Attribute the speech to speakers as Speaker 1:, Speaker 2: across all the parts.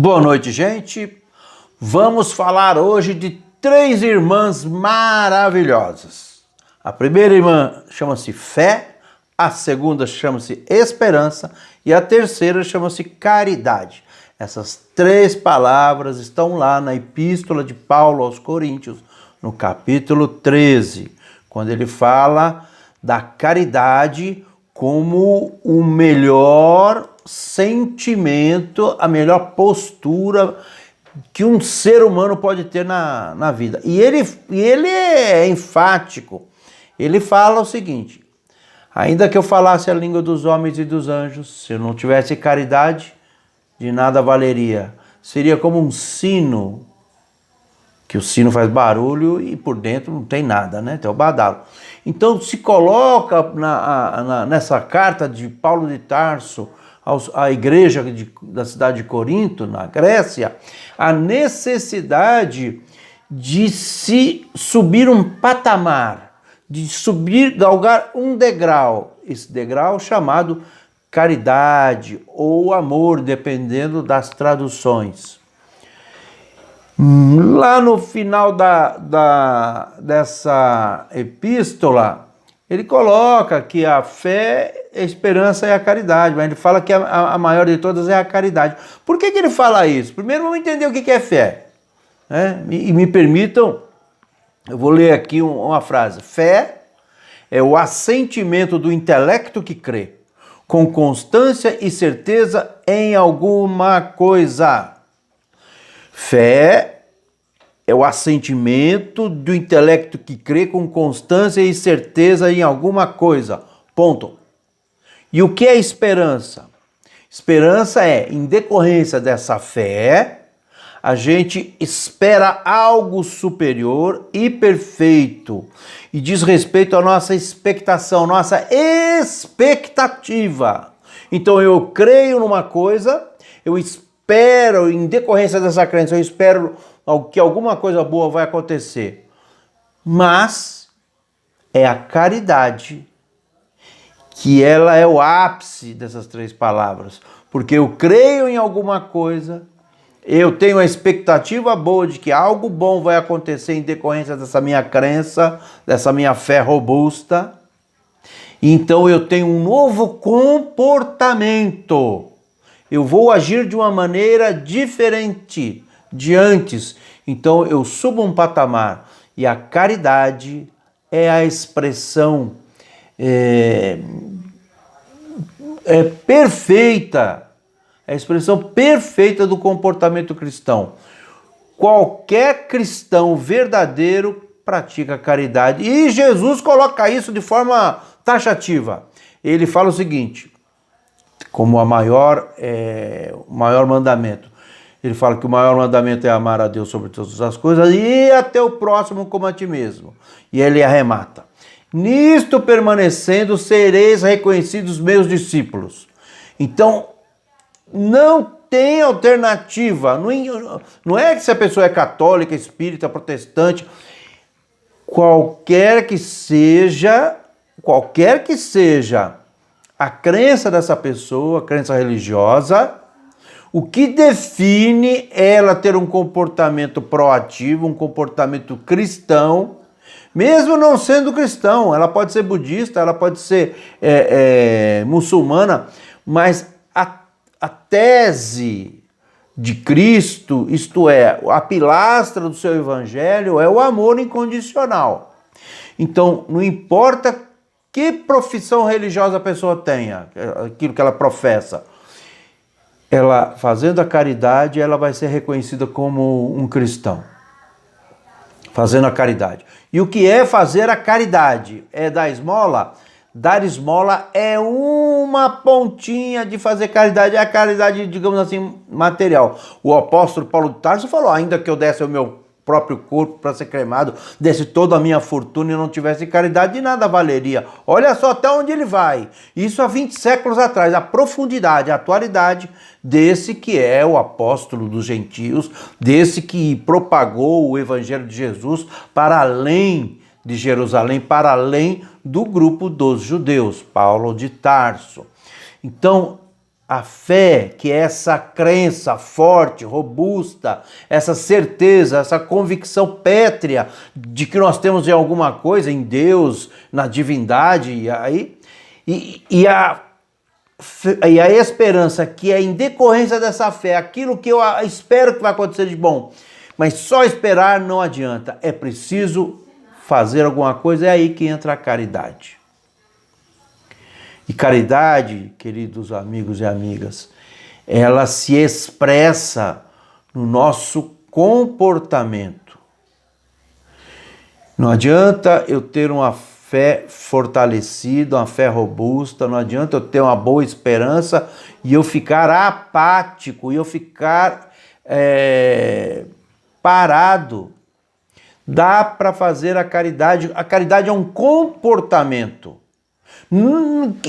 Speaker 1: Boa noite, gente. Vamos falar hoje de três irmãs maravilhosas. A primeira irmã chama-se fé, a segunda chama-se esperança e a terceira chama-se caridade. Essas três palavras estão lá na Epístola de Paulo aos Coríntios, no capítulo 13, quando ele fala da caridade como o melhor sentimento, a melhor postura que um ser humano pode ter na vida. E ele é enfático. Ele fala o seguinte: ainda que eu falasse a língua dos homens e dos anjos, se eu não tivesse caridade, de nada valeria. Seria como um sino, que o sino faz barulho e por dentro não tem nada, né? Tem o badalo. Então se coloca nessa carta de Paulo de Tarso à igreja da cidade de Corinto, na Grécia, a necessidade de se subir um patamar, de subir, galgar um degrau, esse degrau chamado caridade ou amor, dependendo das traduções. Lá no final dessa epístola, ele coloca que a fé, a esperança e a caridade, mas ele fala que a maior de todas é a caridade. Por que ele fala isso? Primeiro vamos entender o que é fé, né? E me permitam, eu vou ler aqui uma frase. Fé é o assentimento do intelecto que crê, com constância e certeza em alguma coisa. Fé é o assentimento do intelecto que crê com constância e certeza em alguma coisa. Ponto. E o que é esperança? Esperança é, em decorrência dessa fé, a gente espera algo superior e perfeito. E diz respeito à nossa expectação, nossa expectativa. Então eu creio numa coisa, eu espero, em decorrência dessa crença, eu espero que alguma coisa boa vai acontecer. Mas é a caridade que ela é o ápice dessas três palavras. Porque eu creio em alguma coisa, eu tenho a expectativa boa de que algo bom vai acontecer em decorrência dessa minha crença, dessa minha fé robusta. Então eu tenho um novo comportamento. Eu vou agir de uma maneira diferente de antes. Então eu subo um patamar. E a caridade é a expressão perfeita, é a expressão perfeita do comportamento cristão. Qualquer cristão verdadeiro pratica caridade. E Jesus coloca isso de forma taxativa. Ele fala o seguinte, como o maior mandamento. Ele fala que o maior mandamento é amar a Deus sobre todas as coisas e até o próximo como a ti mesmo. E ele arremata: nisto permanecendo, sereis reconhecidos meus discípulos. Então, não tem alternativa. Não é que se a pessoa é católica, espírita, protestante, qualquer que seja a crença dessa pessoa, a crença religiosa, o que define ela ter um comportamento proativo, um comportamento cristão, mesmo não sendo cristão. Ela pode ser budista, ela pode ser muçulmana, mas a tese de Cristo, isto é, a pilastra do seu evangelho, é o amor incondicional. Então, não importa que profissão religiosa a pessoa tenha, aquilo que ela professa, ela fazendo a caridade, ela vai ser reconhecida como um cristão. Fazendo a caridade. E o que é fazer a caridade? É dar esmola? Dar esmola é uma pontinha de fazer caridade, é a caridade, digamos assim, material. O apóstolo Paulo de Tarso falou: ainda que eu desse o meu próprio corpo para ser cremado, desse toda a minha fortuna e não tivesse caridade, de nada valeria. Olha só até onde ele vai. Isso há 20 séculos atrás, a profundidade, a atualidade desse que é o apóstolo dos gentios, desse que propagou o evangelho de Jesus para além de Jerusalém, para além do grupo dos judeus, Paulo de Tarso. Então, A fé, que é essa crença forte, robusta, essa certeza, essa convicção pétrea de que nós temos em alguma coisa, em Deus, na divindade, e a esperança, que é em decorrência dessa fé, aquilo que eu espero que vai acontecer de bom. Mas só esperar não adianta, é preciso fazer alguma coisa, é aí que entra a caridade. E caridade, queridos amigos e amigas, ela se expressa no nosso comportamento. Não adianta eu ter uma fé fortalecida, uma fé robusta, não adianta eu ter uma boa esperança e eu ficar apático, e eu ficar parado. Dá para fazer a caridade é um comportamento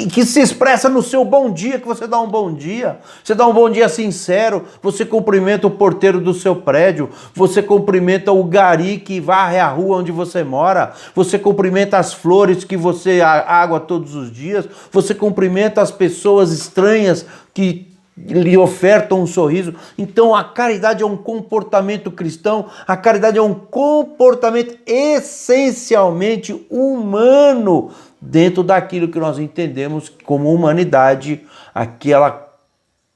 Speaker 1: que se expressa no seu bom dia, que você dá um bom dia, você dá um bom dia sincero, você cumprimenta o porteiro do seu prédio, você cumprimenta o gari que varre a rua onde você mora, você cumprimenta as flores que você água todos os dias, você cumprimenta as pessoas estranhas que lhe ofertam um sorriso. Então a caridade é um comportamento cristão, a caridade é um comportamento essencialmente humano, dentro daquilo que nós entendemos como humanidade, aquela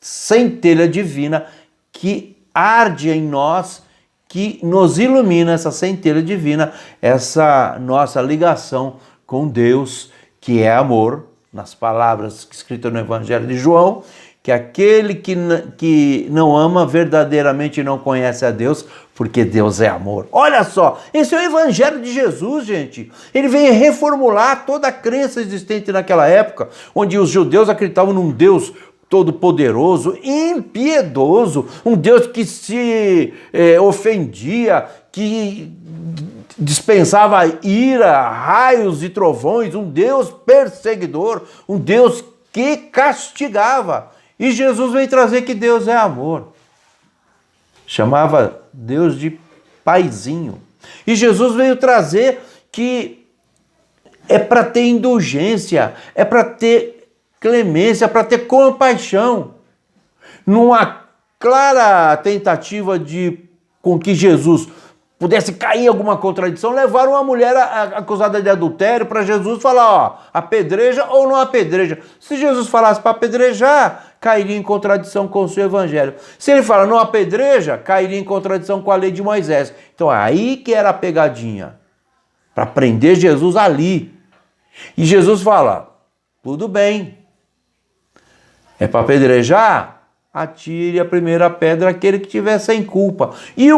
Speaker 1: centelha divina que arde em nós, que nos ilumina, essa centelha divina, essa nossa ligação com Deus, que é amor, nas palavras escritas no Evangelho de João, que aquele que não ama verdadeiramente não conhece a Deus, porque Deus é amor. Olha só, esse é o Evangelho de Jesus, gente. Ele vem reformular toda a crença existente naquela época, onde os judeus acreditavam num Deus todo-poderoso, impiedoso, um Deus que se ofendia, que dispensava ira, raios e trovões, um Deus perseguidor, um Deus que castigava. E Jesus vem trazer que Deus é amor. Chamava Deus de paizinho. E Jesus veio trazer que é para ter indulgência, é para ter clemência, é para ter compaixão. Numa clara tentativa com que Jesus pudesse cair em alguma contradição, levaram uma mulher acusada de adultério para Jesus falar, ó, apedreja ou não apedreja. Se Jesus falasse para apedrejar, cairia em contradição com o seu evangelho. Se ele fala não apedreja, cairia em contradição com a lei de Moisés. Então aí que era a pegadinha, para prender Jesus ali. E Jesus fala, tudo bem, é para apedrejar? Atire a primeira pedra aquele que tiver sem culpa. E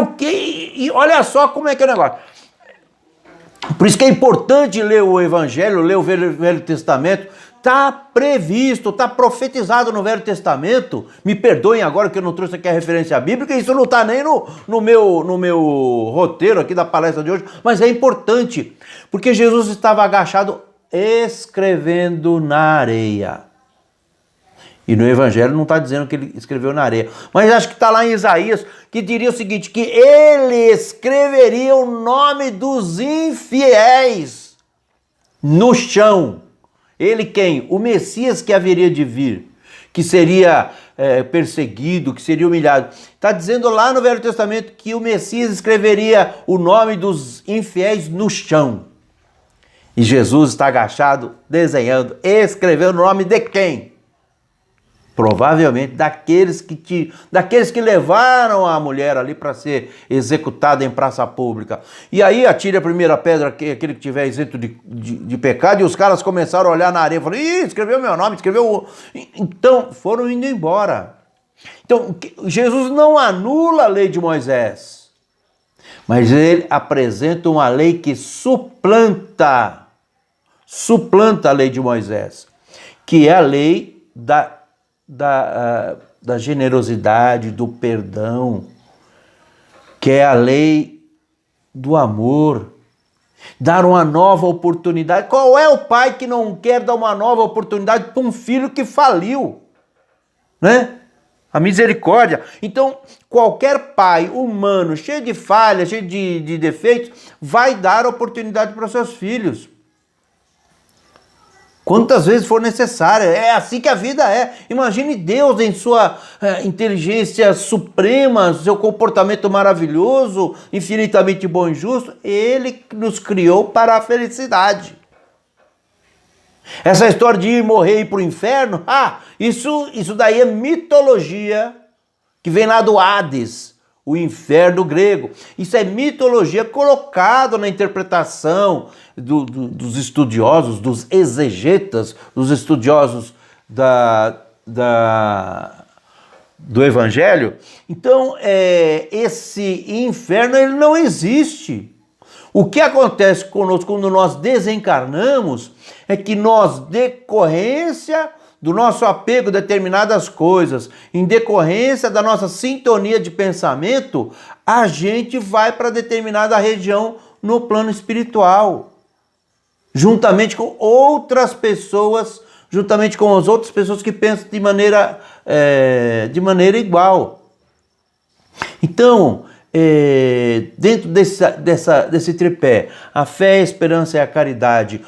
Speaker 1: olha só como é que é o negócio. Por isso que é importante ler o Evangelho, ler o Velho Testamento. Está previsto, está profetizado no Velho Testamento. Me perdoem agora que eu não trouxe aqui a referência bíblica, isso não está nem no meu roteiro aqui da palestra de hoje, mas é importante, porque Jesus estava agachado escrevendo na areia. E no Evangelho não está dizendo que ele escreveu na areia. Mas acho que está lá em Isaías, que diria o seguinte, que ele escreveria o nome dos infiéis no chão. Ele quem? O Messias que haveria de vir, que seria perseguido, que seria humilhado. Está dizendo lá no Velho Testamento que o Messias escreveria o nome dos infiéis no chão. E Jesus está agachado, desenhando, escrevendo o nome de quem? Provavelmente daqueles que levaram a mulher ali para ser executada em praça pública. E aí atire a primeira pedra, aquele que tiver isento de pecado, e os caras começaram a olhar na areia e falaram, ih, escreveu meu nome, escreveu... Então, foram indo embora. Então, Jesus não anula a lei de Moisés, mas ele apresenta uma lei que suplanta a lei de Moisés, que é a lei da generosidade, do perdão, que é a lei do amor, dar uma nova oportunidade. Qual é o pai que não quer dar uma nova oportunidade para um filho que faliu, né? A misericórdia. Então, qualquer pai humano, cheio de falhas, cheio de defeitos, vai dar oportunidade para seus filhos. quantas vezes for necessária. É assim que a vida é. Imagine Deus em sua inteligência suprema, seu comportamento maravilhoso, infinitamente bom e justo. Ele nos criou para a felicidade. Essa história de ir morrer e ir para o inferno, isso daí é mitologia que vem lá do Hades, o inferno grego. Isso é mitologia colocada na interpretação dos estudiosos, dos exegetas, dos estudiosos do Evangelho. Então, esse inferno ele não existe. O que acontece conosco quando nós desencarnamos é que nós, decorrência do nosso apego a determinadas coisas, em decorrência da nossa sintonia de pensamento, a gente vai para determinada região no plano espiritual, juntamente com outras pessoas, juntamente com as outras pessoas que pensam de maneira igual. Então, dentro desse tripé, a fé, a esperança e a caridade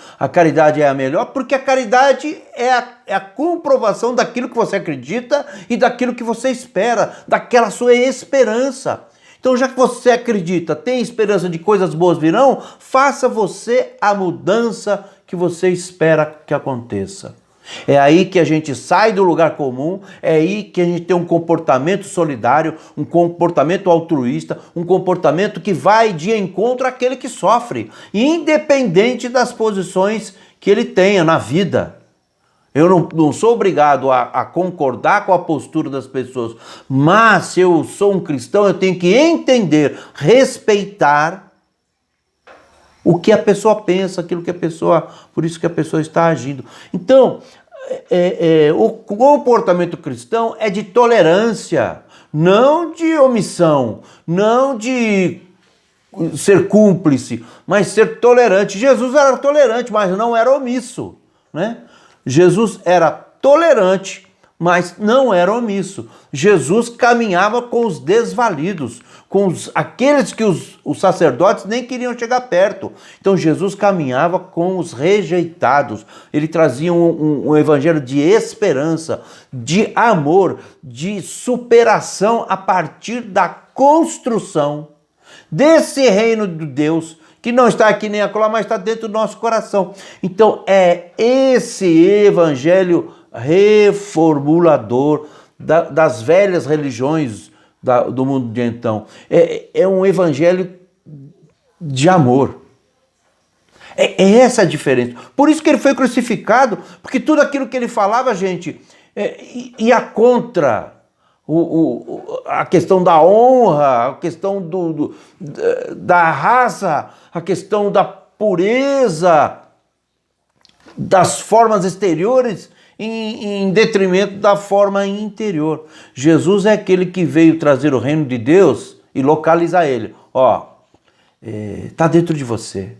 Speaker 1: é a melhor, porque a caridade é a comprovação daquilo que você acredita e daquilo que você espera, daquela sua esperança. Então, já que você acredita, tem esperança de coisas boas virão, faça você a mudança que você espera que aconteça. É aí que a gente sai do lugar comum, é aí que a gente tem um comportamento solidário, um comportamento altruísta, um comportamento que vai de encontro àquele que sofre, independente das posições que ele tenha na vida. Eu não sou obrigado a concordar com a postura das pessoas, mas se eu sou um cristão, eu tenho que entender, respeitar o que a pessoa pensa, por isso que a pessoa está agindo. Então, o comportamento cristão é de tolerância, não de omissão, não de ser cúmplice, mas ser tolerante. Jesus era tolerante, mas não era omisso, né? Jesus era tolerante, mas não era omisso. Jesus caminhava com os desvalidos, com aqueles que os sacerdotes nem queriam chegar perto. Então Jesus caminhava com os rejeitados. Ele trazia um evangelho de esperança, de amor, de superação a partir da construção desse reino de Deus, que não está aqui nem acolá, mas está dentro do nosso coração. Então é esse evangelho reformulador das velhas religiões do mundo de então. É um evangelho de amor. É essa a diferença. Por isso que ele foi crucificado, porque tudo aquilo que ele falava, gente, ia contra a questão da honra, a questão da raça, a questão da pureza, das formas exteriores, em detrimento da forma interior. Jesus é aquele que veio trazer o reino de Deus e localizar ele. Está dentro de você.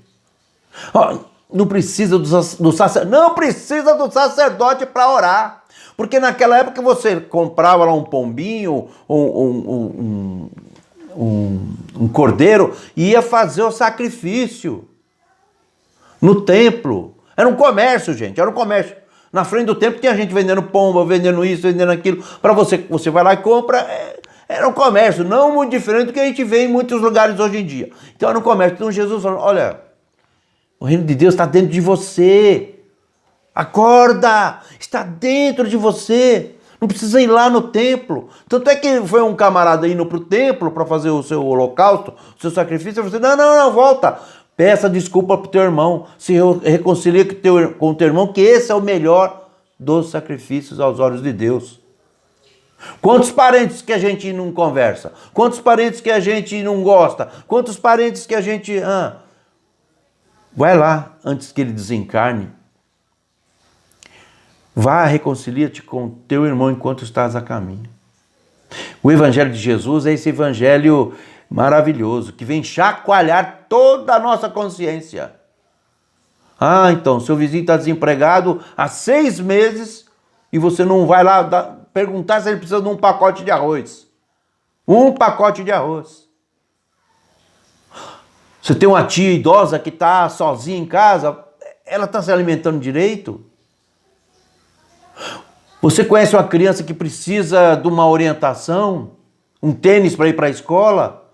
Speaker 1: Não precisa do sacerdote para orar. Porque naquela época você comprava lá um pombinho, um cordeiro, e ia fazer o sacrifício no templo. Era um comércio, gente, era um comércio. Na frente do templo tinha gente vendendo pomba, vendendo isso, vendendo aquilo. Para você vai lá e compra. Era um comércio, não muito diferente do que a gente vê em muitos lugares hoje em dia. Então era um comércio. Então Jesus falou, olha, o reino de Deus está dentro de você. Acorda! Está dentro de você. Não precisa ir lá no templo. Tanto é que foi um camarada indo para o templo para fazer o seu holocausto, o seu sacrifício. Você não, volta. Peça desculpa para o teu irmão. Se reconcilia com o teu irmão, que esse é o melhor dos sacrifícios aos olhos de Deus. Quantos parentes que a gente não conversa? Quantos parentes que a gente não gosta? Quantos parentes que a gente... Vai lá, antes que ele desencarne. Vá, reconcilia-te com teu irmão enquanto estás a caminho. O evangelho de Jesus é esse evangelho maravilhoso, que vem chacoalhar toda a nossa consciência. Então, seu vizinho está desempregado há 6 meses e você não vai lá perguntar se ele precisa de um pacote de arroz. Um pacote de arroz. Você tem uma tia idosa que está sozinha em casa, ela está se alimentando direito? Você conhece uma criança que precisa de uma orientação, um tênis para ir para a escola?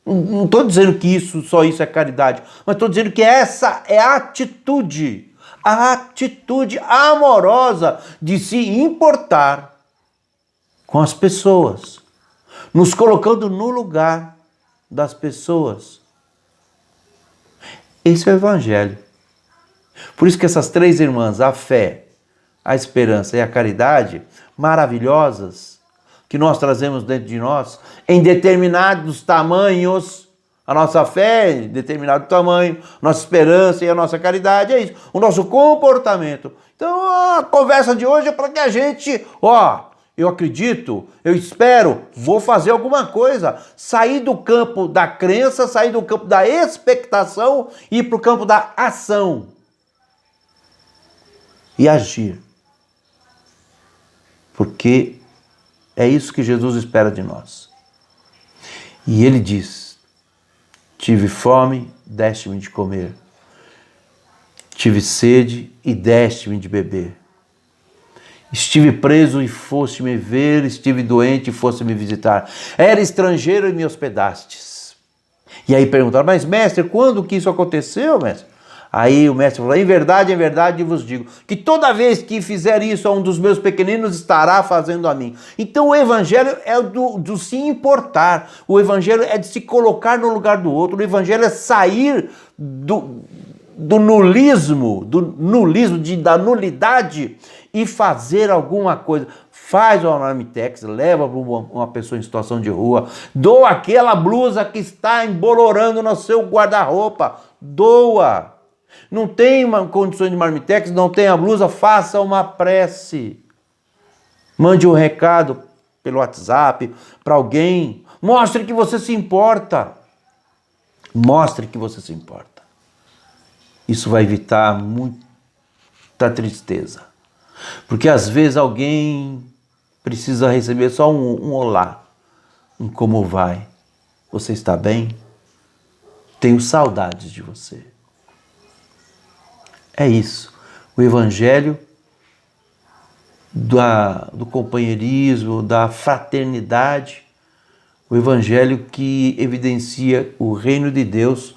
Speaker 1: Não estou dizendo que só isso é caridade, mas estou dizendo que essa é a atitude amorosa de se importar com as pessoas, nos colocando no lugar das pessoas. Esse é o Evangelho. Por isso que essas três irmãs, a fé, a esperança e a caridade, maravilhosas, que nós trazemos dentro de nós, em determinados tamanhos, a nossa fé em determinado tamanho, nossa esperança e a nossa caridade, é isso, o nosso comportamento. Então a conversa de hoje é para que a gente, eu acredito, eu espero, vou fazer alguma coisa, sair do campo da crença, sair do campo da expectação e ir para o campo da ação e agir. Porque é isso que Jesus espera de nós. E ele diz: tive fome, deste-me de comer. Tive sede e deste-me de beber. Estive preso e foste me ver, estive doente e foste me visitar. Era estrangeiro e me hospedastes. E aí perguntaram: mas mestre, quando que isso aconteceu, mestre? Aí o mestre falou: em verdade vos digo, que toda vez que fizer isso a um dos meus pequeninos, estará fazendo a mim. Então o Evangelho é do se importar, o Evangelho é de se colocar no lugar do outro, o Evangelho é sair do nulismo, da nulidade e fazer alguma coisa. Faz uma marmitex, leva para uma pessoa em situação de rua, doa aquela blusa que está embolorando no seu guarda-roupa, doa. Não tem condições de marmitex, não tem a blusa, faça uma prece. Mande um recado pelo WhatsApp para alguém. Mostre que você se importa. Mostre que você se importa. Isso vai evitar muita tristeza. Porque às vezes alguém precisa receber só um olá. Um como vai? Você está bem? Tenho saudades de você. É isso, o Evangelho do companheirismo, da fraternidade, o Evangelho que evidencia o reino de Deus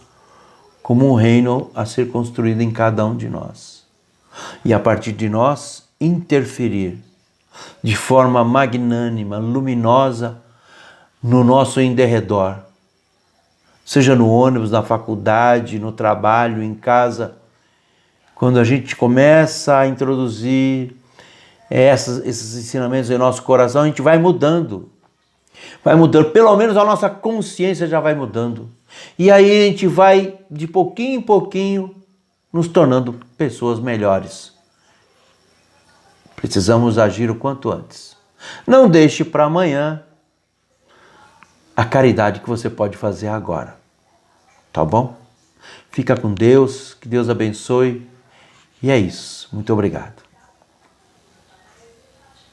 Speaker 1: como um reino a ser construído em cada um de nós. E a partir de nós, interferir de forma magnânima, luminosa, no nosso em derredor. Seja no ônibus, na faculdade, no trabalho, em casa. Quando a gente começa a introduzir esses ensinamentos em nosso coração, a gente vai mudando. Vai mudando, pelo menos a nossa consciência já vai mudando. E aí a gente vai, de pouquinho em pouquinho, nos tornando pessoas melhores. Precisamos agir o quanto antes. Não deixe para amanhã a caridade que você pode fazer agora. Tá bom? Fica com Deus, que Deus abençoe. E é isso. Muito obrigado.